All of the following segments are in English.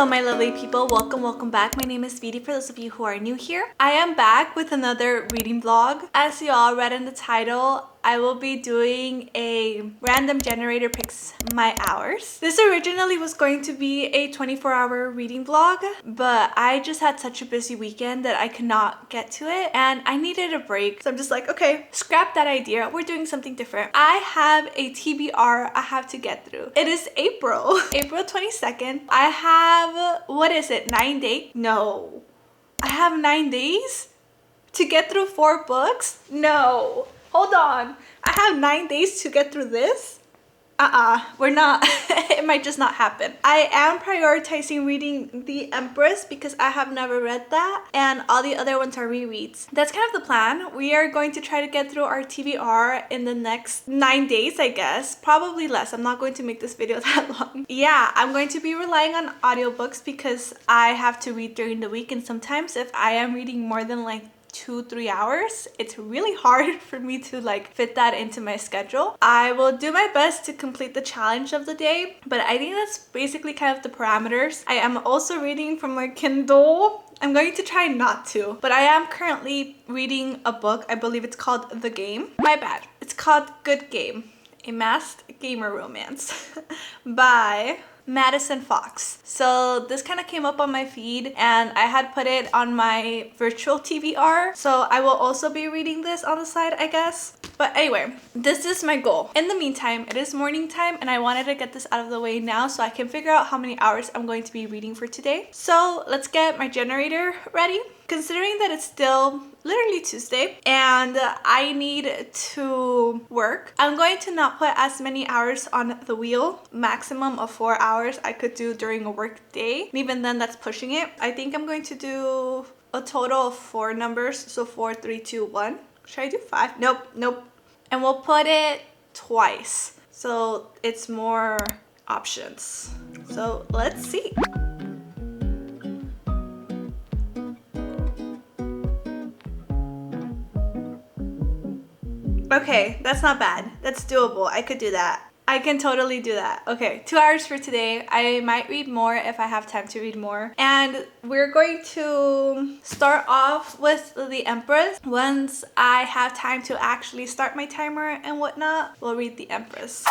Hello my lovely people, welcome back. My name is Vidi for those of you who are new here. I am back with another reading vlog. As you all read in the title, I will be doing a random generator picks my hours. This originally was going to be a 24-hour reading vlog, but I just had such a busy weekend that I could not get to it and I needed a break. So I'm just like, okay, scrap that idea. We're doing something different. I have a TBR I have to get through. It is April 22nd. I have, what is it, 9 days? No. I have 9 days to get through 4 books? No. Hold on. I have 9 days to get through this? We're not. It might just not happen. I am prioritizing reading The Empress because I have never read that and all the other ones are rereads. That's kind of the plan. We are going to try to get through our TBR in the next 9 days, I guess. Probably less. I'm not going to make this video that long. Yeah, I'm going to be relying on audiobooks because I have to read during the week, and sometimes if I am reading more than like 2-3 hours, it's really hard for me to like fit that into my schedule. I will do my best to complete the challenge of the day, but I think that's basically kind of the parameters. I am also reading from my Kindle. I'm going to try not to, but I am currently reading a book. I believe it's called The Game. My bad. It's called Good Game, a masked gamer romance by Madison Fox. So this kind of came up on my feed and I had put it on my virtual TBR. So I will also be reading this on the side, I guess. But anyway, this is my goal. In the meantime, it is morning time and I wanted to get this out of the way now so I can figure out how many hours I'm going to be reading for today. So let's get my generator ready. Considering that it's still literally Tuesday and I need to work, I'm going to not put as many hours on the wheel. Maximum of 4 hours I could do during a work day. And even then, that's pushing it. I think I'm going to do a total of 4 numbers. So 4, 3, 2, 1. Should I do 5? Nope. And we'll put it twice. So it's more options. So let's see. Okay, that's not bad. That's doable. I could do that. I can totally do that. Okay, 2 hours for today. I might read more if I have time to read more. And we're going to start off with The Empress. Once I have time to actually start my timer and whatnot, we'll read The Empress.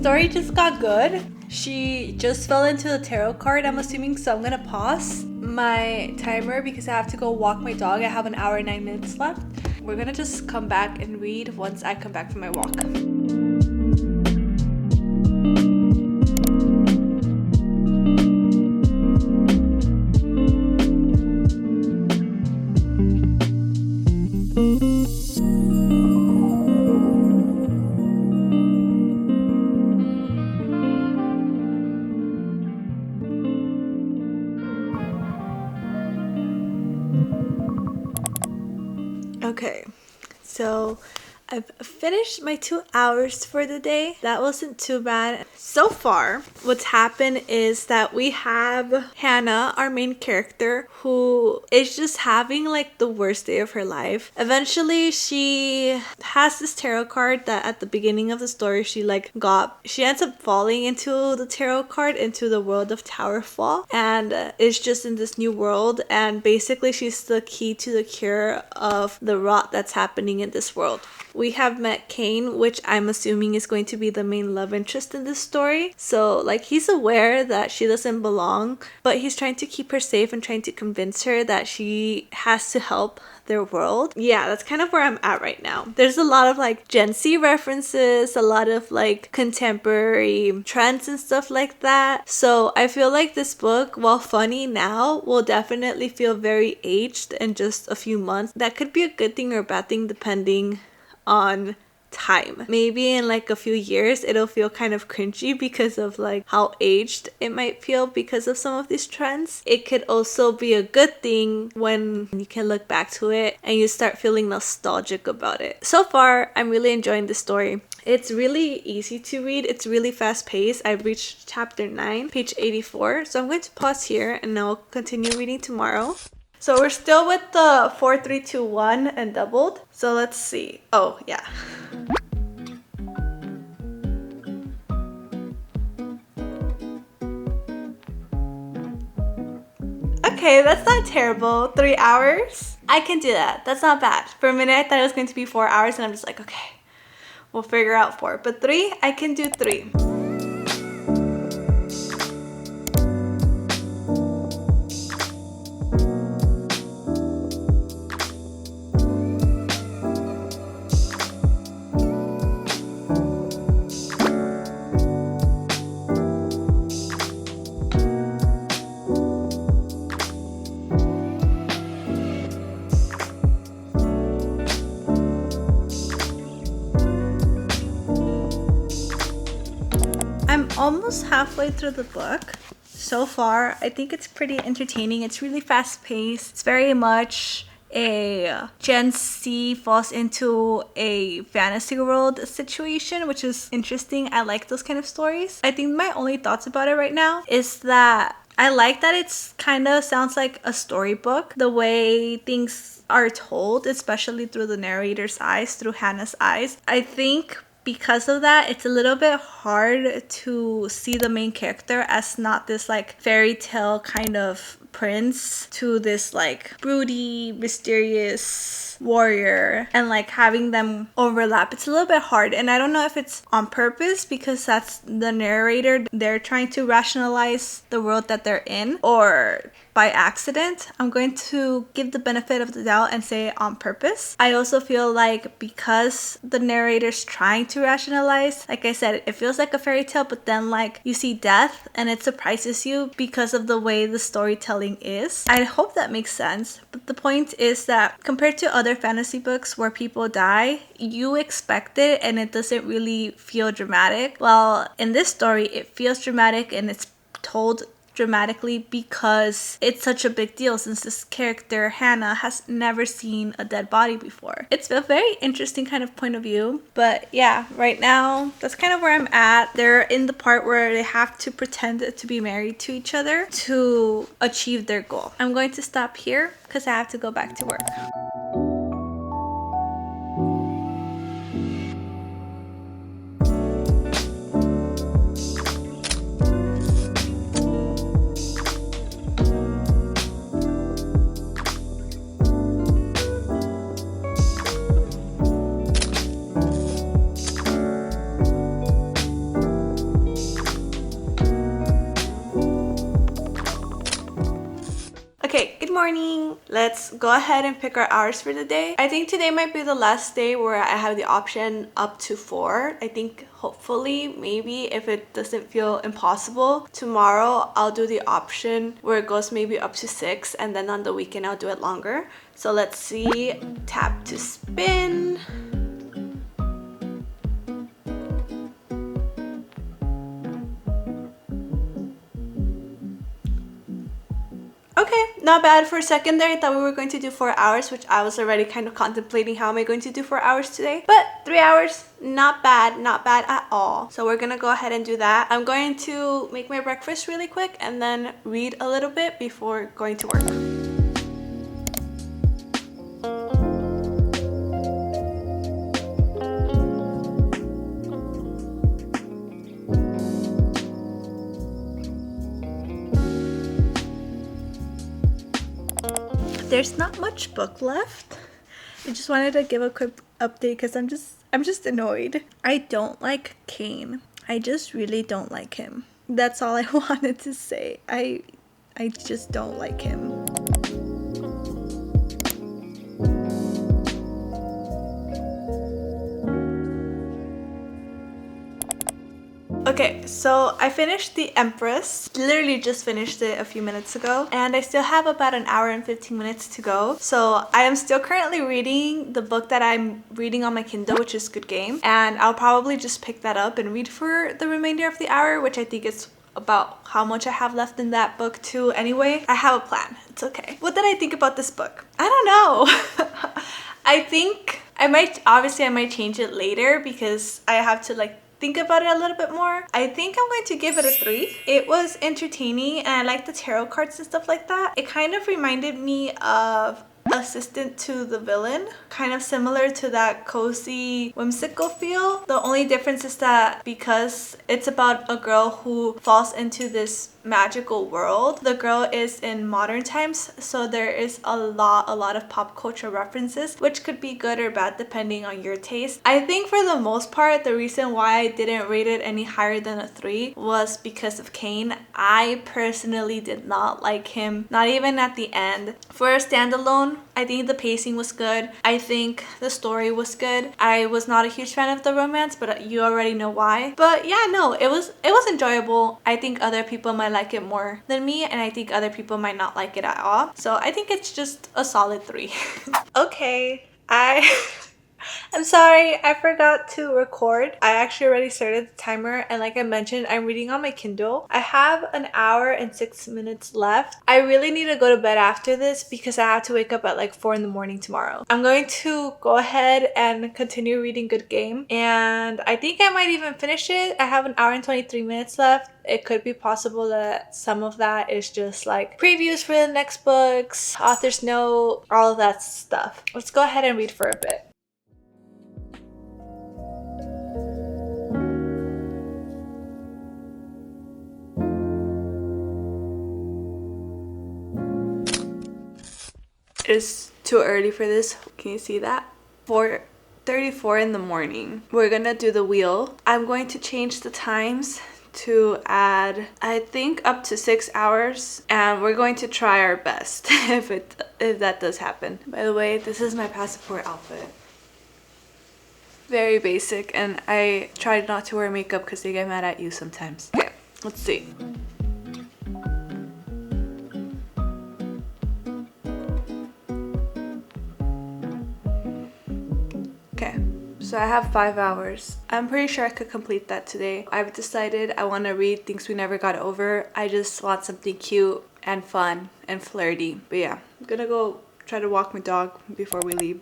Story just got good. She just fell into the tarot card, I'm assuming, so I'm gonna pause my timer because I have to go walk my dog. I have 1 hour and 9 minutes left. We're gonna just come back and read once I come back from my walk. Okay, so I've finished my 2 hours for the day. That wasn't too bad. So far, what's happened is that we have Hannah, our main character, who is just having like the worst day of her life. Eventually, she has this tarot card that at the beginning of the story, she ends up falling into the tarot card, into the world of Towerfall, and is just in this new world. And basically, she's the key to the cure of the rot that's happening in this world. We have met Kane, which I'm assuming is going to be the main love interest in this story. So like, he's aware that she doesn't belong, but he's trying to keep her safe and trying to convince her that she has to help their world. Yeah, that's kind of where I'm at right now. There's a lot of like Gen Z references, a lot of like contemporary trends and stuff like that. So I feel like this book, while funny now, will definitely feel very aged in just a few months. That could be a good thing or a bad thing depending on time. Maybe in like a few years it'll feel kind of cringy because of like how aged it might feel because of some of these trends. It could also be a good thing when you can look back to it and you start feeling nostalgic about it. So far, I'm really enjoying the story. It's really easy to read. It's really fast paced. I've reached chapter 9, page 84. So I'm going to pause here and I'll continue reading tomorrow. So we're still with the 4, 3, 2, 1 and doubled. So let's see. Oh, yeah. Okay, that's not terrible. 3 hours? I can do that. That's not bad. For a minute, I thought it was going to be 4 hours, and I'm just like, okay, we'll figure out 4. But 3, I can do 3. I'm almost halfway through the book. So far, I think it's pretty entertaining. It's really fast paced. It's very much a Gen Z falls into a fantasy world situation, which is interesting. I like those kind of stories. I think my only thoughts about it right now is that I like that it's kind of sounds like a storybook, the way things are told, especially through the narrator's eyes, through Hannah's eyes. I think because of that, it's a little bit hard to see the main character as not this like fairy tale kind of prince to this like broody, mysterious warrior, and like having them overlap. It's a little bit hard, and I don't know if it's on purpose because that's the narrator. They're trying to rationalize the world that they're in, or by accident. I'm going to give the benefit of the doubt and say on purpose. I also feel like because the narrator's trying to rationalize, like I said, it feels like a fairy tale, but then like you see death and it surprises you because of the way the storytelling is. I hope that makes sense. But the point is that compared to other fantasy books where people die, you expect it and it doesn't really feel dramatic. Well, in this story, it feels dramatic and it's told dramatically because it's such a big deal since this character Hannah has never seen a dead body before. It's a very interesting kind of point of view, but yeah, right now that's kind of where I'm at. They're in the part where they have to pretend to be married to each other to achieve their goal. I'm going to stop here because I have to go back to work. Okay, good morning. Let's go ahead and pick our hours for the day. I think today might be the last day where I have the option up to 4. I think hopefully, maybe if it doesn't feel impossible, tomorrow I'll do the option where it goes maybe up to 6, and then on the weekend I'll do it longer. So let's see. Tap to spin. Okay, not bad. For a second there, I thought we were going to do 4 hours, which I was already kind of contemplating how am I going to do 4 hours today. But 3 hours, not bad at all. So we're gonna go ahead and do that. I'm going to make my breakfast really quick and then read a little bit before going to work. There's not much book left. I just wanted to give a quick update because I'm just annoyed. I don't like Kane. I just really don't like him. That's all I wanted to say. I just don't like him. Okay, so I finished The Empress. Literally just finished it a few minutes ago. And I still have about an hour and 15 minutes to go. So I am still currently reading the book that I'm reading on my Kindle, which is Good Game. And I'll probably just pick that up and read for the remainder of the hour, which I think is about how much I have left in that book too. Anyway, I have a plan. It's okay. What did I think about this book? I don't know. I think I might change it later because I have to like think about it a little bit more. I think I'm going to give it a 3. It was entertaining and I like the tarot cards and stuff like that. It kind of reminded me of Assistant to the Villain, kind of similar to that cozy, whimsical feel. The only difference is that because it's about a girl who falls into this magical world, the girl is in modern times, so there is a lot of pop culture references, which could be good or bad depending on your taste. I think for the most part, the reason why I didn't rate it any higher than a 3 was because of Kane. I personally did not like him, not even at the end. For a standalone, I think the pacing was good. I think the story was good. I was not a huge fan of the romance, but you already know why. But yeah, no, it was enjoyable. I think other people might like it more than me, and I think other people might not like it at all. So I think it's just a solid 3. Okay, I'm sorry, I forgot to record. I actually already started the timer, and like I mentioned, I'm reading on my Kindle. I have an hour and 6 minutes left. I really need to go to bed after this because I have to wake up at like 4 in the morning tomorrow. I'm going to go ahead and continue reading Good Game, and I think I might even finish it. I have an hour and 23 minutes left. It could be possible that some of that is just like previews for the next books, author's note, all of that stuff. Let's go ahead and read for a bit. It's too early for this. Can you see that? 4:34 in the morning. We're gonna do the wheel. I'm going to change the times to add, I think, up to 6 hours, and we're going to try our best if that does happen. By the way, this is my passport outfit. Very basic, and I tried not to wear makeup because they get mad at you sometimes. Okay, let's see. So I have 5 hours. I'm pretty sure I could complete that today. I've decided I want to read Things We Never Got Over. I just want something cute and fun and flirty. But yeah, I'm gonna go try to walk my dog before we leave.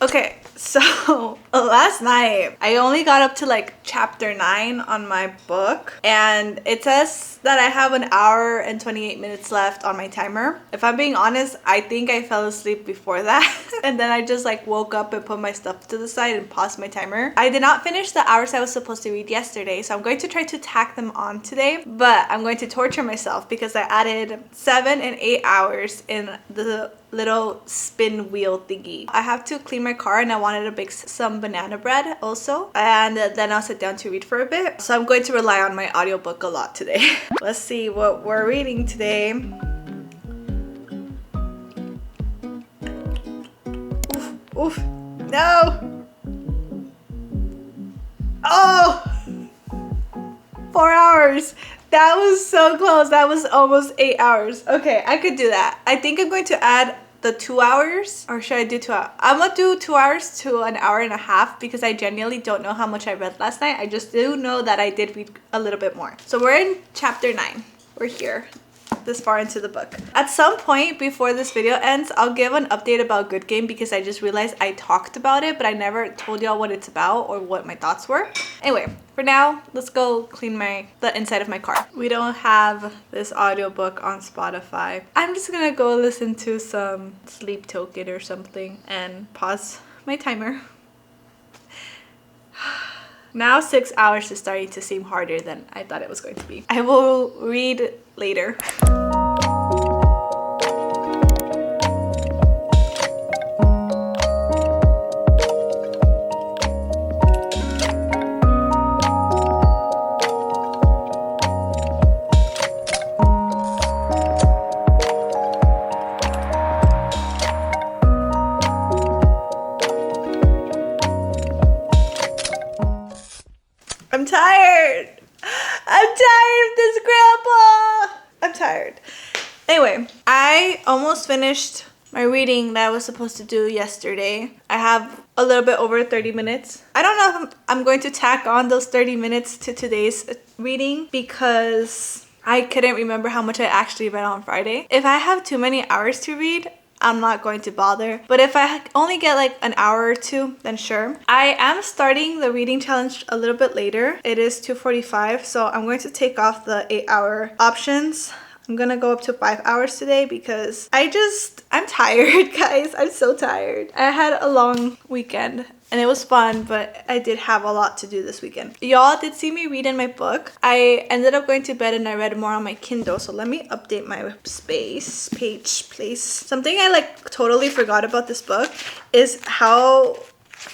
Okay, so last night I only got up to like chapter 9 on my book, and it says that I have an hour and 28 minutes left on my timer. If I'm being honest, I think I fell asleep before that and then I just like woke up and put my stuff to the side and paused my timer. I did not finish the hours I was supposed to read yesterday, so I'm going to try to tack them on today, but I'm going to torture myself because I added 7 and 8 hours in the little spin wheel thingy. I have to clean my car and I wanted to bake some banana bread also, and then I'll sit down to read for a bit. So I'm going to rely on my audiobook a lot today. Let's see what we're reading today. Oof, no! Oh! 4 hours! That was so close. That was almost 8 hours. Okay, I could do that. I think I'm going to add the 2 hours, or should I do 2 hours? I'm gonna do 2 hours to an hour and a half because I genuinely don't know how much I read last night. I just do know that I did read a little bit more. So we're in chapter 9. We're here. this far into the book. At some point before this video ends, I'll give an update about Good Game because I just realized I talked about it, but I never told y'all what it's about or what my thoughts were. Anyway, for now, let's go clean the inside of my car. We don't have this audiobook on Spotify. I'm just gonna go listen to some Sleep Token or something and pause my timer. Now 6 hours is starting to seem harder than I thought it was going to be. I will read later. I'm tired. I'm tired of this, Grandpa. I'm tired. Anyway, I almost finished my reading that I was supposed to do yesterday. I have a little bit over 30 minutes. I don't know if I'm going to tack on those 30 minutes to today's reading because I couldn't remember how much I actually read on Friday. If I have too many hours to read, I'm not going to bother. But if I only get like an hour or two, then sure. I am starting the reading challenge a little bit later. It is 2:45, so I'm going to take off the 8-hour options. I'm gonna go up to 5 hours today because I'm tired, guys. I'm so tired. I had a long weekend and it was fun, but I did have a lot to do this weekend. Y'all did see me read in my book. I ended up going to bed and I read more on my Kindle. So let me update my place. Something I like totally forgot about this book is how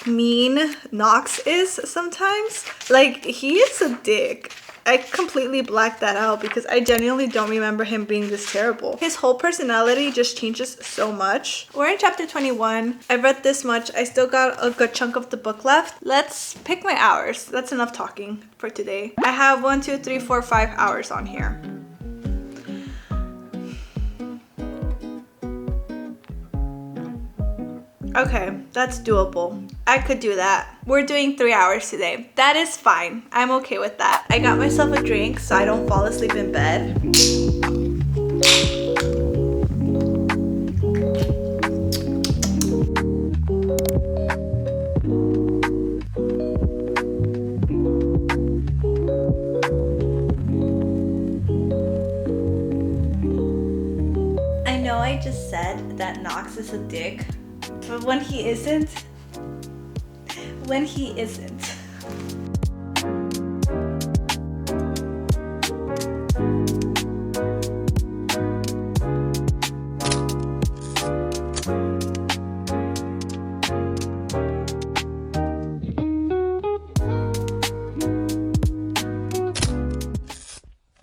mean Knox is sometimes. Like, he is a dick. I completely blacked that out because I genuinely don't remember him being this terrible. His whole personality just changes so much. We're in chapter 21. I've read this much. I still got a good chunk of the book left. Let's pick my hours. That's enough talking for today. I have 1, 2, 3, 4, 5 hours on here. Okay, that's doable. I could do that. We're doing 3 hours today. That is fine. I'm okay with that. I got myself a drink so I don't fall asleep in bed. I know I just said that Knox is a dick, but when he isn't.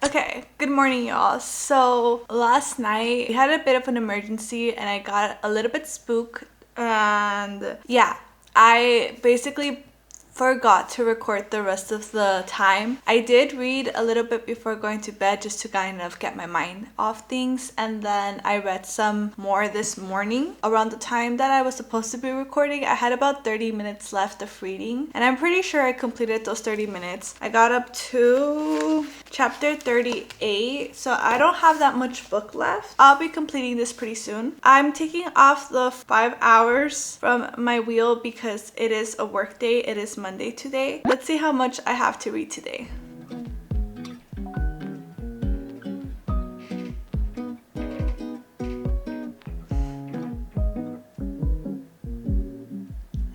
Okay, good morning, y'all. So last night we had a bit of an emergency and I got a little bit spooked, and yeah, I basically forgot to record the rest of the time. I did read a little bit before going to bed just to kind of get my mind off things, and then I read some more this morning around the time that I was supposed to be recording. I had about 30 minutes left of reading and I'm pretty sure I completed those 30 minutes. I got up to chapter 38, so I don't have that much book left. I'll be completing this pretty soon. I'm taking off the 5 hours from my wheel because it is a work day. It is Monday today. Let's see how much I have to read today.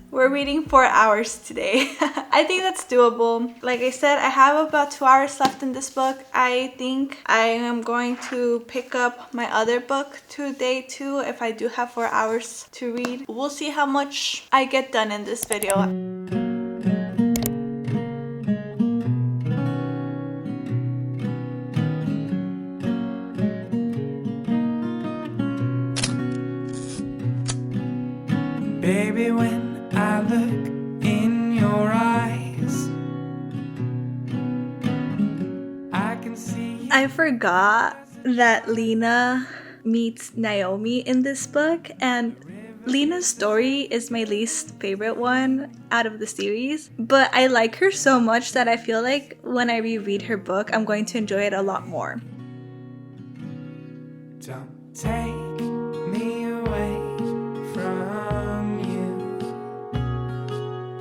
We're reading 4 hours today. I think that's doable. Like I said, I have about 2 hours left in this book. I think I am going to pick up my other book today too if I do have 4 hours to read. We'll see how much I get done in this video. Baby, when I look in your eyes, I can see. I forgot that Lena meets Naomi in this book, and Lena's story is my least favorite one out of the series, but I like her so much that I feel like when I reread her book, I'm going to enjoy it a lot more. Don't take me away from you.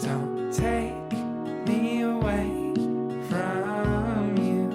Don't take me away from you.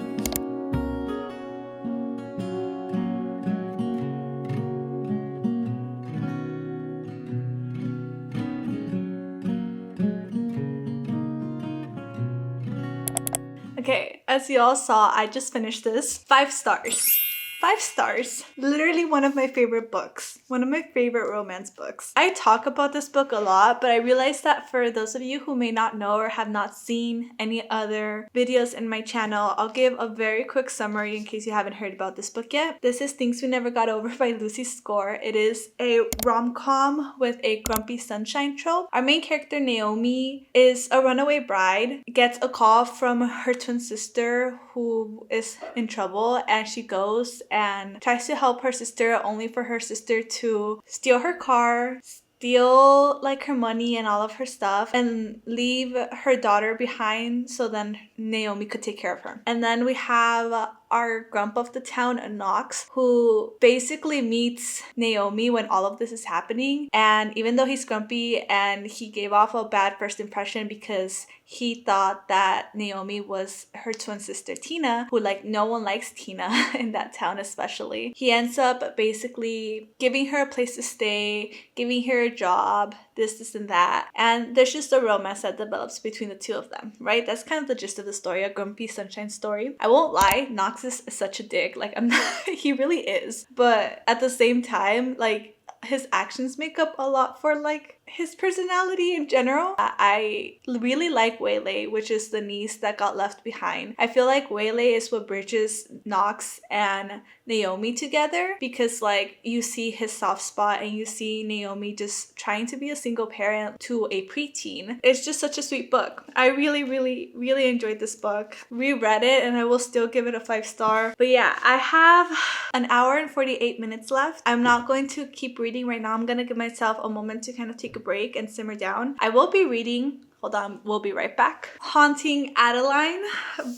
Okay, as you all saw, I just finished this. 5 stars. 5 stars. Literally one of my favorite books. One of my favorite romance books. I talk about this book a lot, but I realized that for those of you who may not know or have not seen any other videos in my channel, I'll give a very quick summary in case you haven't heard about this book yet. This is Things We Never Got Over by Lucy Score. It is a rom-com with a grumpy sunshine trope. Our main character, Naomi, is a runaway bride, gets a call from her twin sister who is in trouble, and she goes and tries to help her sister, only for her sister to steal her car, steal like her money and all of her stuff, and leave her daughter behind so then Naomi could take care of her. And then we have our grump of the town, Knox, who basically meets Naomi when all of this is happening. And even though he's grumpy and he gave off a bad first impression because he thought that Naomi was her twin sister Tina, who like no one likes Tina in that town especially, he ends up basically giving her a place to stay, giving her a job, this and that. And there's just a romance that develops between the two of them, right? That's kind of the gist of the story, a grumpy sunshine story. I won't lie, Knox is such a dick. Like, I'm not, he really is. But at the same time, like, his actions make up a lot for like his personality in general. I really like Waylay, which is the niece that got left behind. I feel like Waylay is what bridges Knox and Naomi together, because like you see his soft spot and you see Naomi just trying to be a single parent to a preteen. It's just such a sweet book. I really enjoyed this book. Reread it and I will still give it a 5 star. But yeah, I have an hour and 48 minutes left. I'm not going to keep reading right now. I'm gonna give myself a moment to kind of take a break and simmer down. I will be reading, hold on, we'll be right back, Haunting Adeline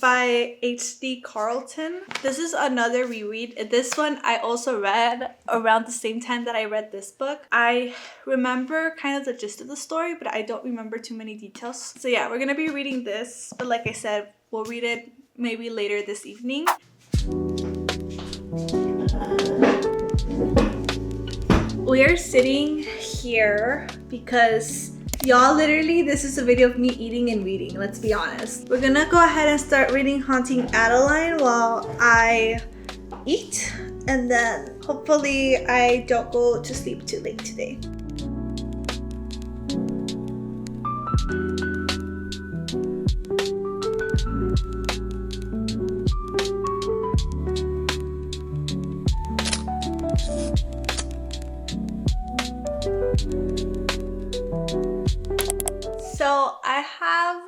by H.D. Carlton. This is another reread. This one I also read around the same time that I read this book. I remember kind of the gist of the story, but I don't remember too many details. So yeah, we're gonna be reading this, but like I said, we'll read it maybe later this evening. We are sitting here because y'all, literally this is a video of me eating and reading, let's be honest. We're gonna go ahead and start reading Haunting Adeline while I eat, and then hopefully I don't go to sleep too late today. So I have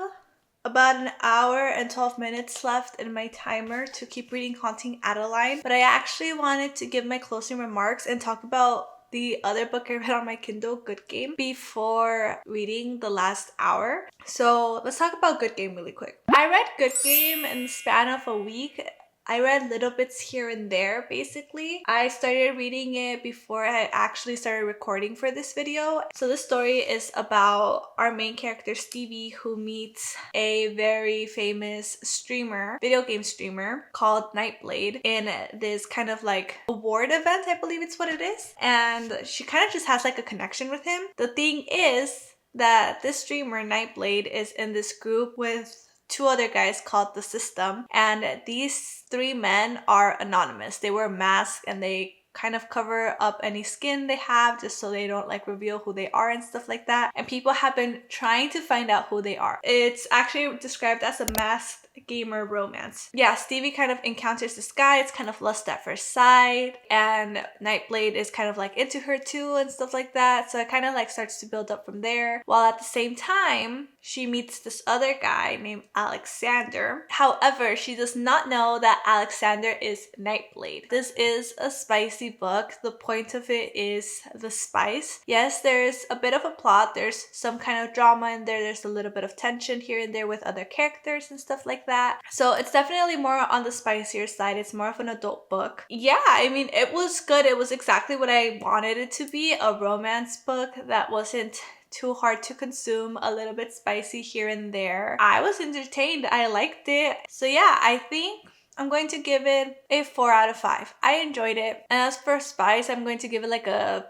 about an hour and 12 minutes left in my timer to keep reading Haunting Adeline, but I actually wanted to give my closing remarks and talk about the other book I read on my Kindle, Good Game, before reading the last hour. So let's talk about Good Game really quick. I read Good Game in the span of a week. I read little bits here and there, basically. I started reading it before I actually started recording for this video. So this story is about our main character, Stevie, who meets a very famous streamer, video game streamer, called Nightblade in this kind of like award event, I believe it's what it is. And she kind of just has like a connection with him. The thing is that this streamer, Nightblade, is in this group with 2 other guys called The System, and these 3 men are anonymous. They wear masks and they kind of cover up any skin they have just so they don't like reveal who they are and stuff like that. And people have been trying to find out who they are. It's actually described as a masked gamer romance. Yeah, Stevie kind of encounters this guy. It's kind of lust at first sight, and Nightblade is kind of like into her too and stuff like that. So it kind of like starts to build up from there, while at the same time she meets this other guy named Alexander. However, she does not know that Alexander is Nightblade. This is a spicy book. The point of it is the spice. Yes, there's a bit of a plot. There's some kind of drama in there. There's a little bit of tension here and there with other characters and stuff like that. So it's definitely more on the spicier side. It's more of an adult book. Yeah, I mean, it was good. It was exactly what I wanted it to be, a romance book that wasn't too hard to consume, a little bit spicy here and there. I was entertained. I liked it. So yeah, I think I'm going to give it a 4 out of 5. I enjoyed it. And as for spice, I'm going to give it like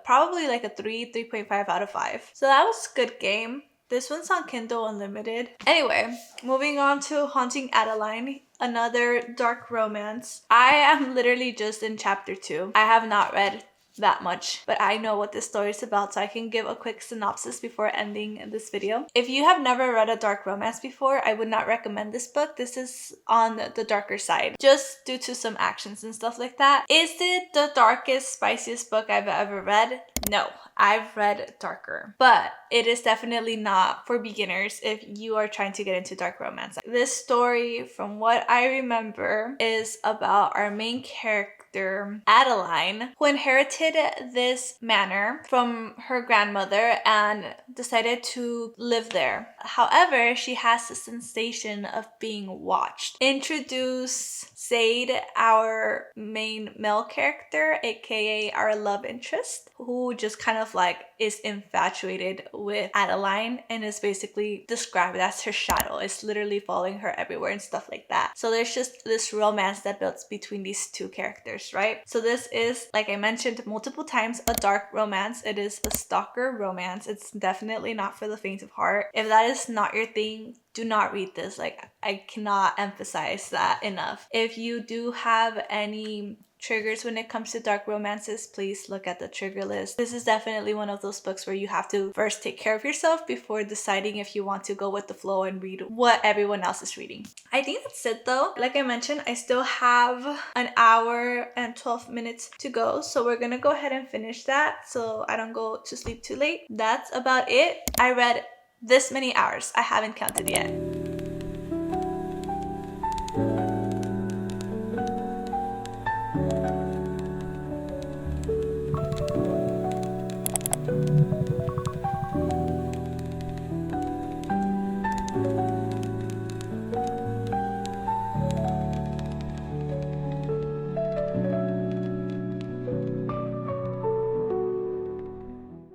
probably like a 3.5 out of 5. So that was a good game. This one's on Kindle Unlimited. Anyway, moving on to Haunting Adeline, another dark romance. I am literally just in chapter 2. I have not read that much, but I know what this story is about, so I can give a quick synopsis before ending this video. If you have never read a dark romance before, I would not recommend this book. This is on the darker side, just due to some actions and stuff like that. Is it the darkest, spiciest book I've ever read? No, I've read darker, but it is definitely not for beginners if you are trying to get into dark romance. This story, from what I remember, is about our main character, Adeline, who inherited this manor from her grandmother and decided to live there. However, she has the sensation of being watched. Introduce Sade, our main male character, aka our love interest, who just kind of like is infatuated with Adeline and is basically described as her shadow. It's literally following her everywhere and stuff like that. So there's just this romance that builds between these two characters, right? So this is, like I mentioned multiple times, a dark romance. It is a stalker romance. It's definitely not for the faint of heart. If that is not your thing, do not read this. Like, I cannot emphasize that enough. If you do have any triggers when it comes to dark romances, please look at the trigger list. This is definitely one of those books where you have to first take care of yourself before deciding if you want to go with the flow and read what everyone else is reading. I think that's it though. Like I mentioned, I still have an hour and 12 minutes to go, so we're gonna go ahead and finish that so I don't go to sleep too late. That's about it. I read this many hours. I haven't counted yet.